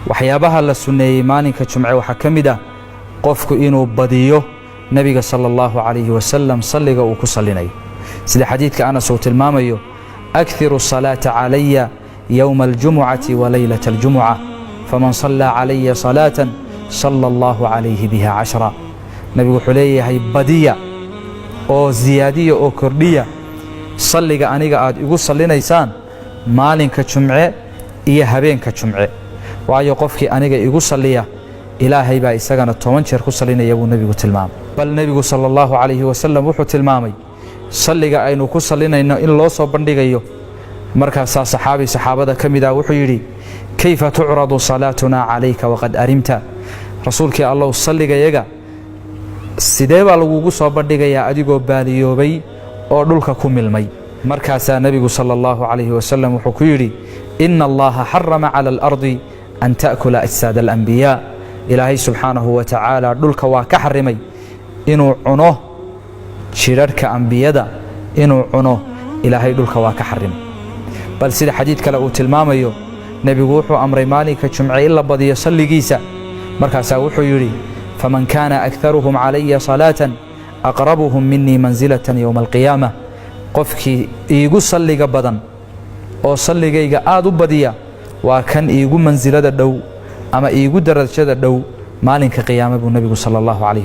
waxyaabaha la sunneeyey maalinka jumce waxaa ka mid ah qofku inuu badiyo nabiga sallallahu alayhi wasallam salliga uu ku sallinayo sida xadiidka Anas uu tilmaamayo akthiru salata alayya yawm aljum'ati wa laylat aljum'ah faman salla alayya salatan sallallahu alayhi biha 10 nabigu wuxuu leeyahay badiya oo ziyaadiya oo kordhiya salliga aniga aad igu sallinaysaan maalinka jumce iyo habeenka jumce waayo qofkii aniga igu salliya ilaahay baa isagana 10 jeer ku sallinaya buu nabigu tilmaamay bal nabigu sallallahu alayhi wasallam wuxuu tilmaamay salliga aynu ku sallinayno in loo soo bandhigayo markaas saxaabada kamida wuxuu yiri kayfa tu'radu salatuna alayka waqad arimta rasuulkii allah salliga yaga sidee baa lagu soo bandhigayaa adigoo baaliyoobay oo dhulka ku milmay markaas nabigu sallallahu alayhi wasallam wuxuu ku yiri inna allaha harrama ala al-ardi an ta'kula ajsad al-anbiya ilaahay subhanahu wa ta'ala dhulka waa ka xarimay inuu cuno shirarka anbiyada inuu cuno ilaahay dhulka waa ka xarimay bal sida xadiid kale uu tilmaamayo nabigu wuxuu amray maalinka jumce in la badiyo salligiisa markaas wuxuu yiri faman kana aktharuhum alayya salatan aqrabuhum minni manzilatan yawm al-qiyamah qofkii iigu salliga badan oo salligayga aad u badiya waa kan iigu manzilada dhow ama iigu darajada dhow maalinka qiyaamada nabigu sallallahu alayhi